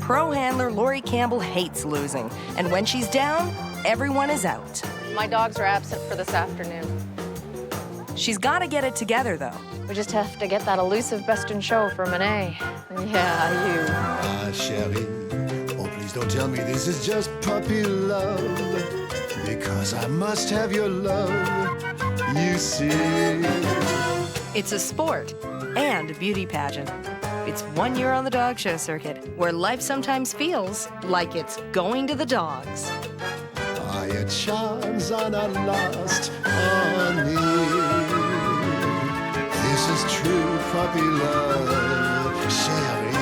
pro handler Laurie Campbell hates losing, and when she's down, everyone is out. My dogs are absent for this afternoon. She's got to get it together, though. We just have to get that elusive best in show for Monet. Yeah, you. Ah, chérie, oh, please don't tell me this is just puppy love, because I must have your love, you see. It's a sport and a beauty pageant. It's 1 year on the dog show circuit, where life sometimes feels like it's going to the dogs. Ah, your charms are not lost on me. This is true puppy love, chérie.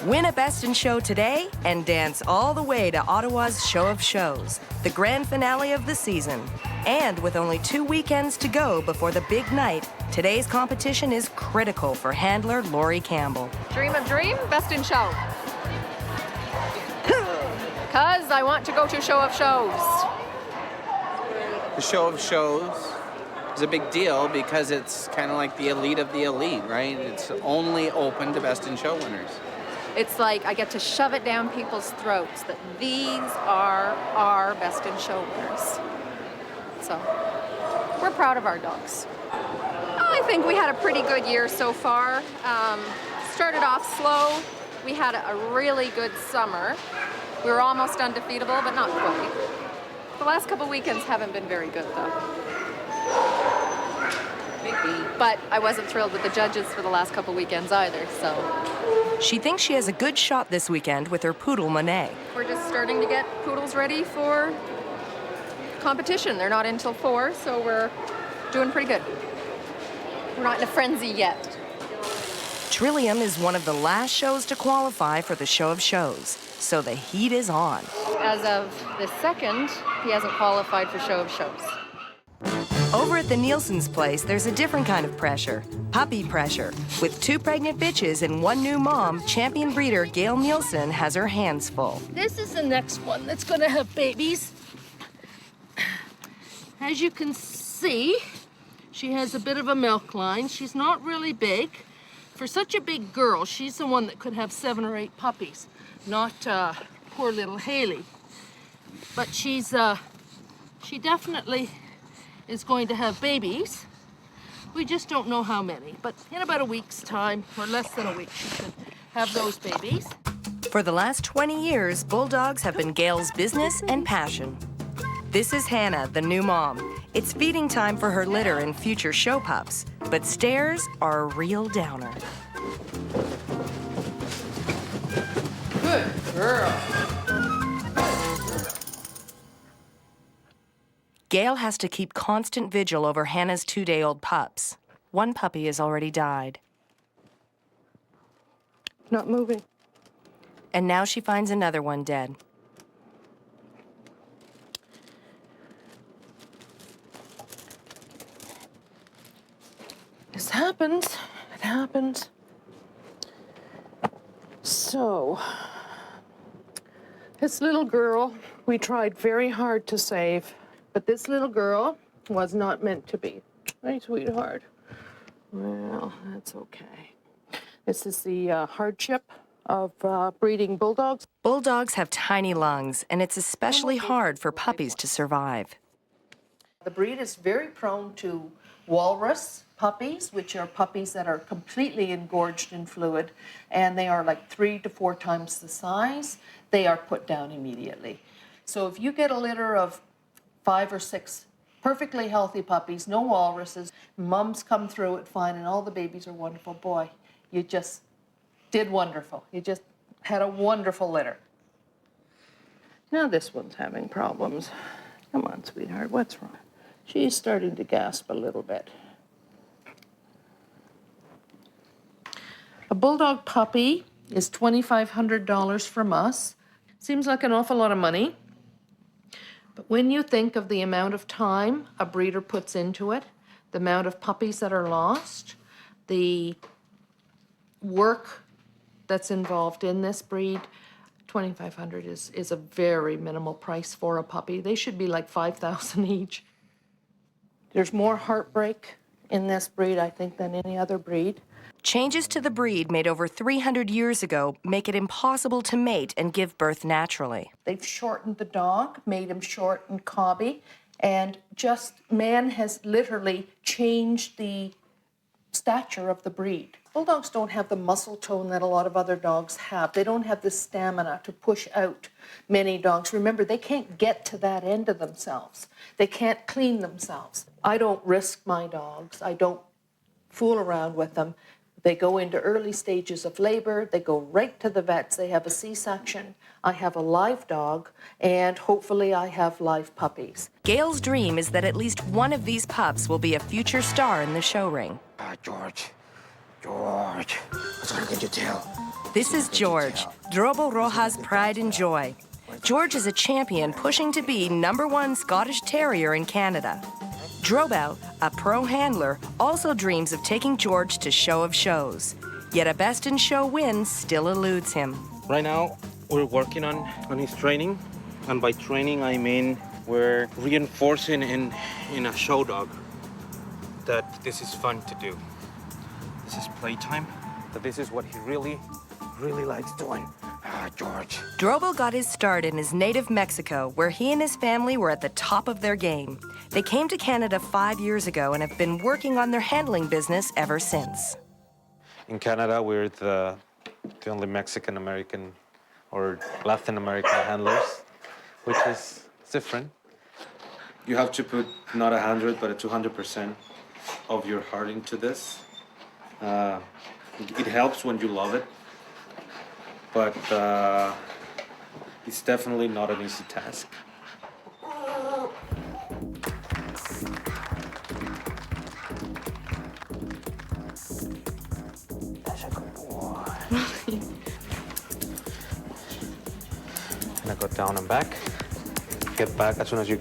Win a Best in Show today and dance all the way to Ottawa's Show of Shows, the grand finale of the season. And with only 2 weekends to go before the big night, today's competition is critical for handler Laurie Campbell. Dream of dream, best in show. Because I want to go to Show of Shows. The Show of Shows is a big deal because it's kind of like the elite of the elite, right? It's only open to Best in Show winners. It's like I get to shove it down people's throats that these are our best in show winners. So we're proud of our dogs. I think we had a pretty good year so far. Started off slow. We had a really good summer. We were almost undefeatable, but not quite. The last couple weekends haven't been very good, though. But I wasn't thrilled with the judges for the last couple weekends either, so. She thinks she has a good shot this weekend with her poodle, Monet. We're just starting to get poodles ready for competition. They're not until 4, so we're doing pretty good. We're not in a frenzy yet. Trillium is one of the last shows to qualify for the Show of Shows, so the heat is on. As of the 2nd, he hasn't qualified for Show of Shows. Over at the Nielsen's place, there's a different kind of pressure, puppy pressure. With 2 pregnant bitches and 1 new mom, champion breeder Gail Nielsen has her hands full. This is the next one that's gonna have babies. As you can see, she has a bit of a milk line. She's not really big. For such a big girl, she's the one that could have 7 or 8 puppies, not poor little Haley. But she definitely is going to have babies. We just don't know how many, but in about a week's time, or less than a week, she should have those babies. For the last 20 years, Bulldogs have been Gail's business and passion. This is Hannah, the new mom. It's feeding time for her litter and future show pups, but stairs are a real downer. Good girl. Gail has to keep constant vigil over Hannah's 2-day-old pups. 1 puppy has already died. Not moving. And now she finds another one dead. This happens. It happens. So, this little girl, we tried very hard to save, but this little girl was not meant to be. Hey, sweetheart. Well, that's okay. This is the hardship of breeding bulldogs. Bulldogs have tiny lungs, and it's especially hard for puppies to survive. The breed is very prone to walrus puppies, which are puppies that are completely engorged in fluid, and they are like 3 to 4 times the size. They are put down immediately. So if you get a litter of 5 or 6 perfectly healthy puppies, no walruses, mums come through it fine, and all the babies are wonderful. Boy, you just did wonderful. You just had a wonderful litter. Now this one's having problems. Come on, sweetheart, what's wrong? She's starting to gasp a little bit. A bulldog puppy is $2,500 from us. Seems like an awful lot of money. But when you think of the amount of time a breeder puts into it, the amount of puppies that are lost, the work that's involved in this breed, $2,500 is a very minimal price for a puppy. They should be like $5,000 each. There's more heartbreak in this breed, I think, than any other breed. Changes to the breed made over 300 years ago make it impossible to mate and give birth naturally. They've shortened the dog, made him short and cobby, and just man has literally changed the stature of the breed. Bulldogs don't have the muscle tone that a lot of other dogs have. They don't have the stamina to push out many dogs. Remember, they can't get to that end of themselves. They can't clean themselves. I don't risk my dogs. I don't fool around with them. They go into early stages of labor. They go right to the vets. They have a C-section. I have a live dog, and hopefully I have live puppies. Gail's dream is that at least one of these pups will be a future star in the show ring. George, what's gonna get your tail? This is George, Drobel Roja's pride and joy. George is a champion pushing to be #1 Scottish Terrier in Canada. Drobel, a pro handler, also dreams of taking George to Show of Shows. Yet a Best in Show win still eludes him. Right now, we're working on his training. And by training, I mean we're reinforcing in a show dog that this is fun to do. This is playtime, that this is what he really likes doing. George. Drobel got his start in his native Mexico, where he and his family were at the top of their game. They came to Canada 5 years ago and have been working on their handling business ever since. In Canada, we're the only Mexican-American or Latin American handlers, which is different. You have to put not 100, but a 200% of your heart into this. It helps when you love it, but it's definitely not an easy task. That's a good boy. Gonna go down and back. Get back as soon as you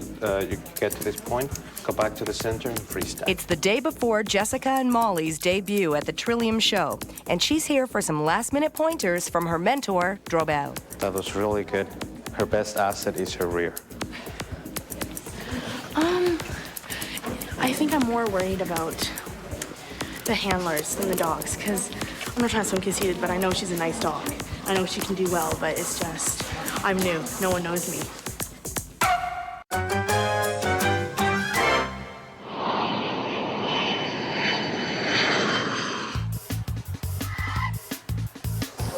get to this point. Go back to the center and freestyle. It's the day before Jessica and Molly's debut at the Trillium Show, and she's here for some last-minute pointers from her mentor, Drobel. That was really good. Her best asset is her rear. I think I'm more worried about the handlers than the dogs, because I'm not trying to sound conceited, but I know she's a nice dog. I know she can do well, but it's just, I'm new. No one knows me.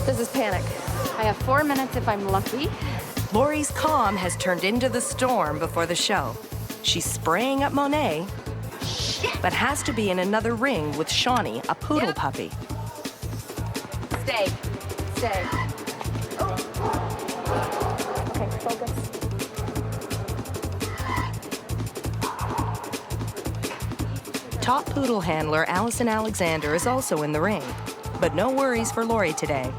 This is panic. I have 4 minutes if I'm lucky. Laurie's calm has turned into the storm before the show. She's spraying up Monet, but has to be in another ring with Scottie, a poodle puppy. Stay. Stay. Oh. Okay, focus. Top poodle handler Allison Alexander is also in the ring. But no worries for Laurie today.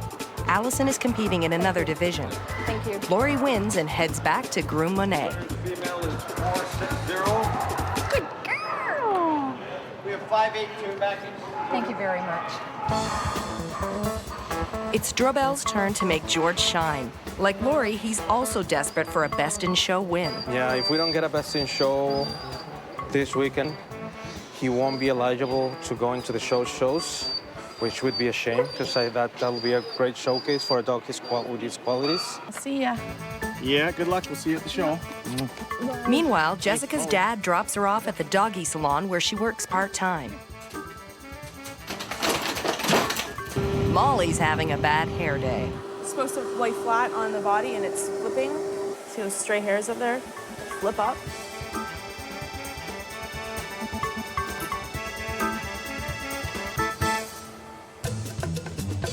Allison is competing in another division. Thank you. Laurie wins and heads back to groom Monet. Female is 460. Good girl. We have 582 backings. Thank you very much. It's Drobel's turn to make George shine. Like Laurie, he's also desperate for a Best in Show win. Yeah, if we don't get a Best in Show this weekend, he won't be eligible to go into the shows, which would be a shame, because that'll be a great showcase for a dog with his qualities. I'll see ya. Yeah, good luck. We'll see you at the show. Meanwhile, Jessica's dad drops her off at the doggy salon where she works part-time. Molly's having a bad hair day. It's supposed to lay flat on the body and it's flipping. See those stray hairs up there? Flip up.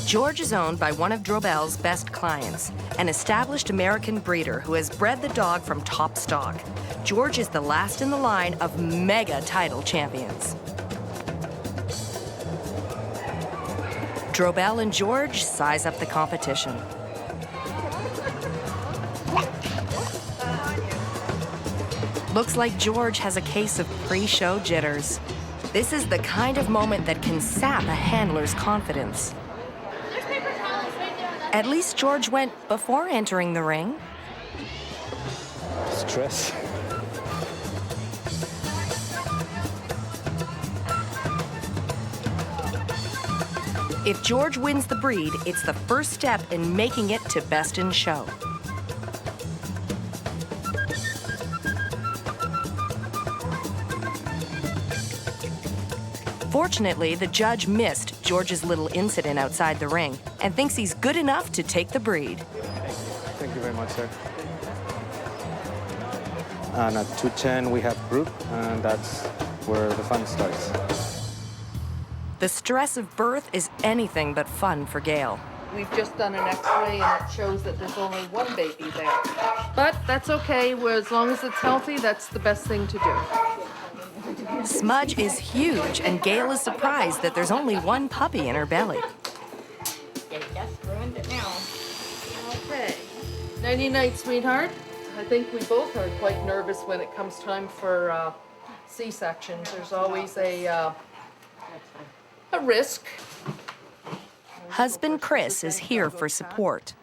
George is owned by one of Drobel's best clients, an established American breeder who has bred the dog from top stock. George is the last in the line of mega title champions. Drobel and George size up the competition. Looks like George has a case of pre-show jitters. This is the kind of moment that can sap a handler's confidence. At least George went before entering the ring. Stress. If George wins the breed, it's the first step in making it to Best in Show. Fortunately, the judge missed George's little incident outside the ring and thinks he's good enough to take the breed. Thank you very much, sir. And at 210, we have group, and that's where the fun starts. The stress of birth is anything but fun for Gail. We've just done an x-ray and it shows that there's only one baby there. But that's okay, as long as it's healthy, that's the best thing to do. Smudge is huge, and Gail is surprised that there's only one puppy in her belly. You just ruined it now. Okay. Nighty-night, sweetheart. I think we both are quite nervous when it comes time for C-sections. There's always a risk. Husband Chris is here for support.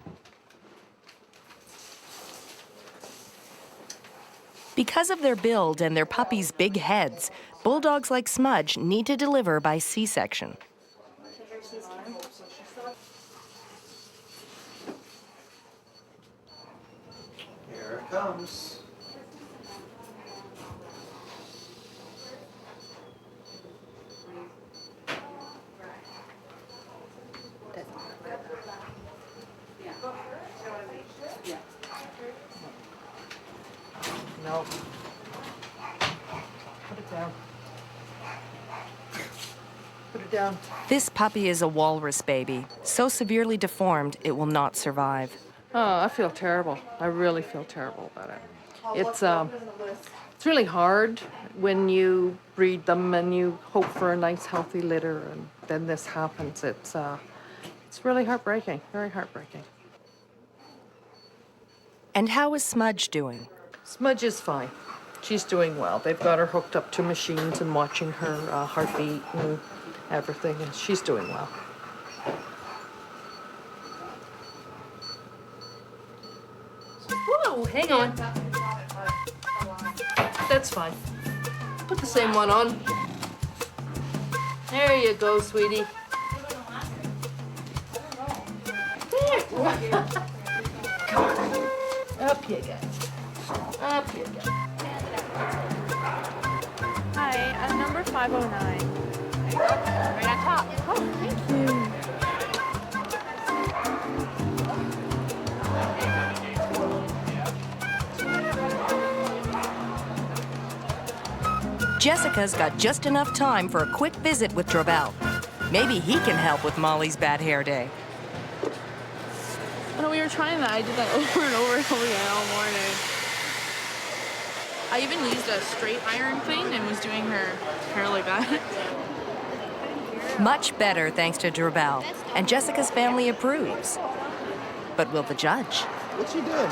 Because of their build and their puppies' big heads, bulldogs like Smudge need to deliver by C-section. Here it comes. No. Put it down. Put it down. This puppy is a walrus baby, so severely deformed it will not survive. Oh, I feel terrible. I really feel terrible about it. It's really hard when you breed them and you hope for a nice, healthy litter, and then this happens. It's really heartbreaking, very heartbreaking. And how is Smudge doing? Smudge is fine. She's doing well. They've got her hooked up to machines and watching her heartbeat and everything, and she's doing well. Whoa, hang on. That's fine. Put the same one on. There you go, sweetie. There. Come on. Up you get. Up you get. Hi, I'm number 509. Right on top. Oh, thank you. Jessica's got just enough time for a quick visit with Drobel. Maybe he can help with Molly's bad hair day. When we were trying that, I did that over and over and over again all morning. I even used a straight iron thing and was doing her hair like that. Much better thanks to Drobel, and Jessica's family approves. But will the judge? What's she doing?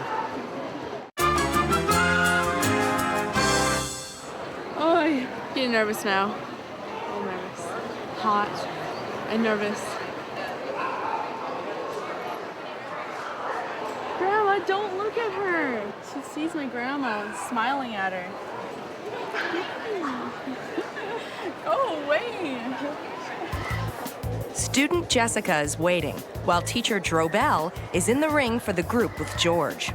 Oh, getting nervous now. I'm nervous. Hot and nervous. Grandma, don't look at her. She sees my grandma and smiling at her. Go away. Student Jessica is waiting, while teacher Drobel is in the ring for the group with George.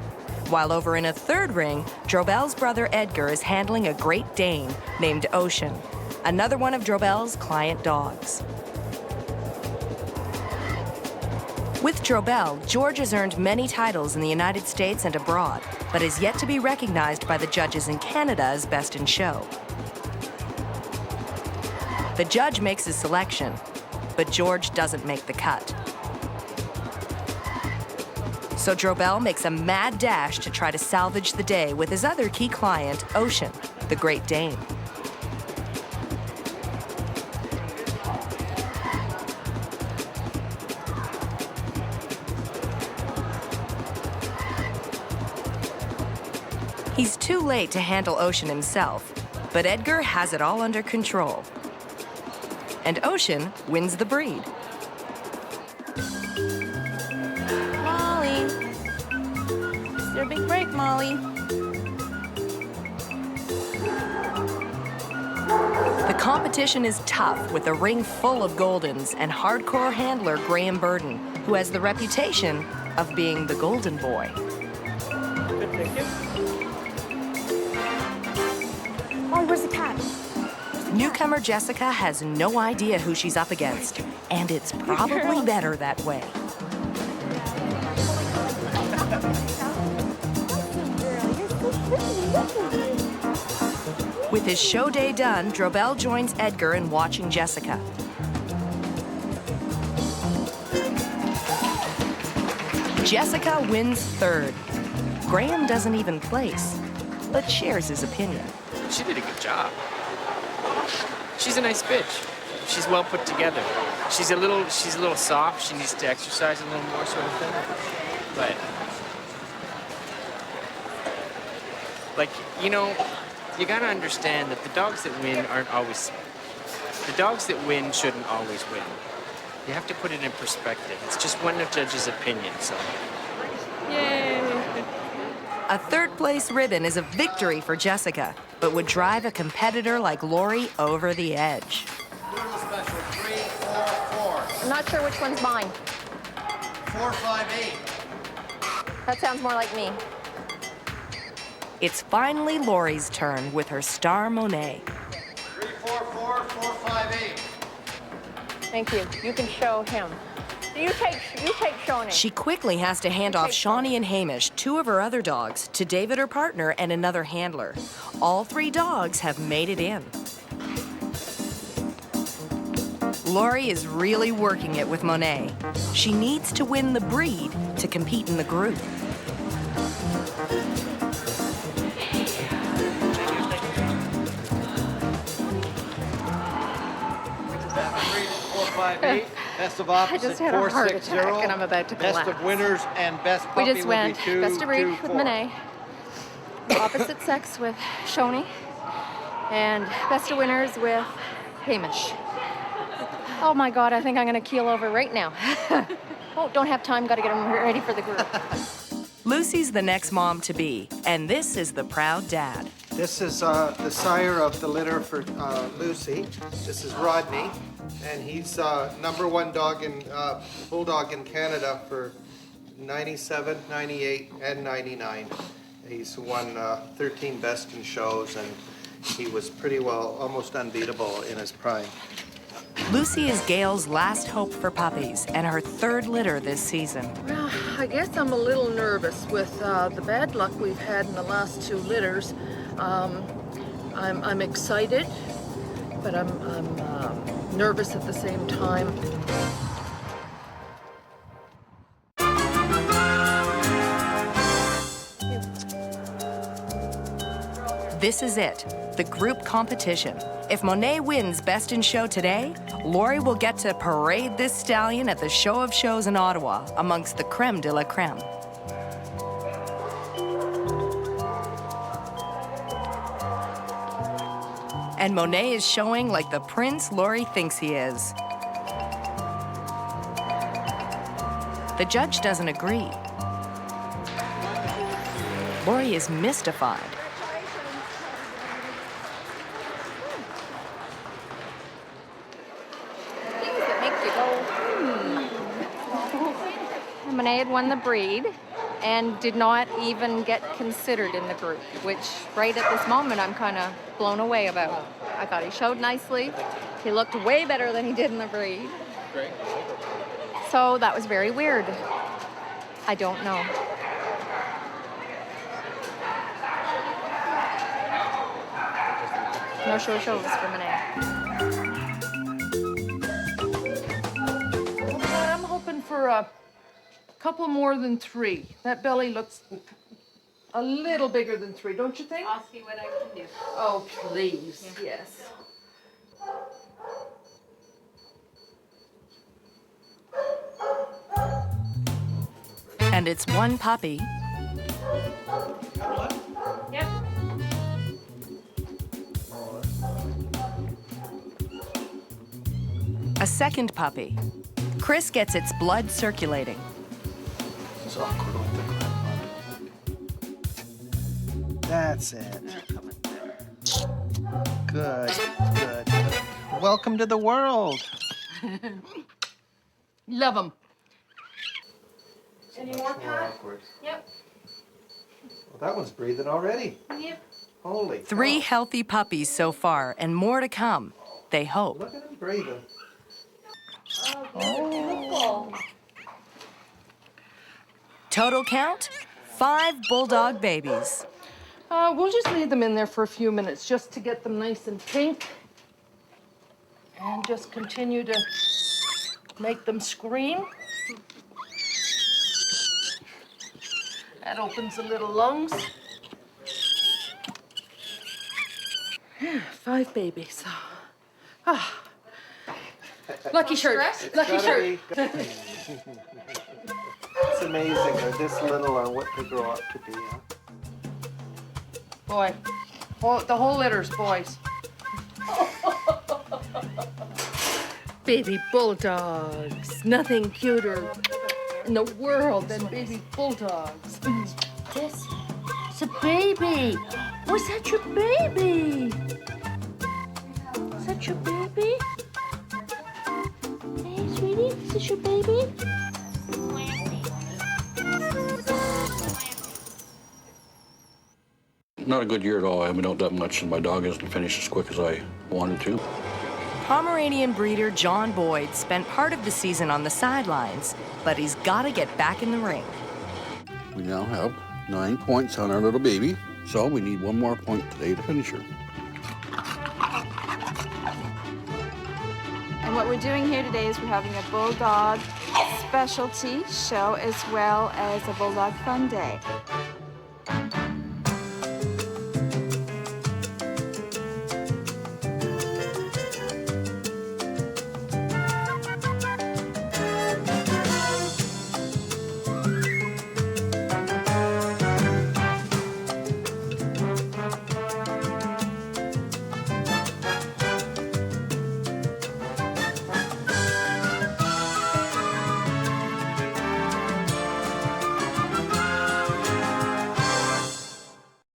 While over in a third ring, Drobel's brother Edgar is handling a Great Dane named Ocean, another one of Drobel's client dogs. With Drobel, George has earned many titles in the United States and abroad, but is yet to be recognized by the judges in Canada as Best in Show. The judge makes his selection, but George doesn't make the cut. So Drobel makes a mad dash to try to salvage the day with his other key client, Ocean, the Great Dane. He's too late to handle Ocean himself, but Edgar has it all under control. And Ocean wins the breed. Molly. It's your big break, Molly. The competition is tough with a ring full of Goldens and hardcore handler Graham Burden, who has the reputation of being the golden boy. Good, thank you. Oh, where's the cat? Newcomer Jessica has no idea who she's up against, and it's probably better that way. With his show day done, Drobel joins Edgar in watching Jessica. Jessica wins third. Graham doesn't even place, but shares his opinion. She did a good job. She's a nice bitch. She's well put together. She's a little soft. She needs to exercise a little more, sort of thing. But, like, you know, you gotta understand that the dogs that win aren't always. The dogs that win shouldn't always win. You have to put it in perspective. It's just one of judge's opinion, so. Yay! A third-place ribbon is a victory for Jessica, but would drive a competitor like Laurie over the edge. Poodle special 3, 4, 4. I'm not sure which one's mine. 4, 5, 8. That sounds more like me. It's finally Laurie's turn with her star Monet. 3, 4, 4, 4, 5, 8. Thank you. You can show him. You take Shawnee. She quickly has to hand off Shawnee and Hamish, two of her other dogs, to David, her partner, and another handler. All three dogs have made it in. Laurie is really working it with Monet. She needs to win the breed to compete in the group. Best of I opposite, just had a 4, heart 6, attack 0. and I'm about to collapse. Best of winners and best puppy We just will went be 2, best of breed 2, with 4. Monet, opposite sex with Shawnee, and best of winners with Hamish. Oh my God, I think I'm gonna keel over right now. Oh, don't have time, gotta get him ready for the group. Lucy's the next mom to be, and this is the proud dad. This is the sire of the litter for Lucy. This is Rodney, and he's #1 dog in Bulldog in Canada for 97, 98, and 99. He's won 13 best in shows, and he was pretty well almost unbeatable in his prime. Lucy is Gail's last hope for puppies and her third litter this season. Well, I guess I'm a little nervous with the bad luck we've had in the last 2 litters. I'm excited, but I'm nervous at the same time. This is it, the group competition. If Monet wins Best in Show today, Laurie will get to parade this stallion at the Show of Shows in Ottawa amongst the creme de la creme. And Monet is showing like the prince Laurie thinks he is. The judge doesn't agree. Laurie is mystified. Things that make you go, Monet had won the breed and did not even get considered in the group, which right at this moment I'm kind of blown away about. I thought he showed nicely. He looked way better than he did in the breed. Great. So that was very weird. I don't know. No shows for Monet. I'm hoping for a couple more than 3. That belly looks a little bigger than 3, don't you think? I'll see what I can do. Oh, please, yes. And it's one puppy. Yep. A second puppy. Chris gets its blood circulating. It's awkward with the clip on. That's it. Good, good. welcome to the world. Love them. Any more, Pat? Awkward. Yep. Well, that one's breathing already. Yep. Holy 3 cow. healthy puppies so far, and more to come. They hope. Look at him breathing. Beautiful. Total count, 5 bulldog babies. We'll just leave them in there for a few minutes just to get them nice and pink. And just continue to make them scream. That opens the little lungs. 5 babies. Ah. Lucky shirt. Lucky shirt. It's amazing. They're this little on what they grow up to be. Huh? Boy, the whole litter's boys. Baby bulldogs. Nothing cuter in the world than baby bulldogs. This is a baby. Was that your baby? Is that your baby? Hey, sweetie, is this your baby? Not a good year at all. I haven't out that much, and my dog hasn't finished as quick as I wanted to. Pomeranian breeder John Boyd spent part of the season on the sidelines, but he's got to get back in the ring. We now have 9 points on our little baby, so we need 1 more point today to finish her. And what we're doing here today is we're having a bulldog specialty show as well as a bulldog fun day.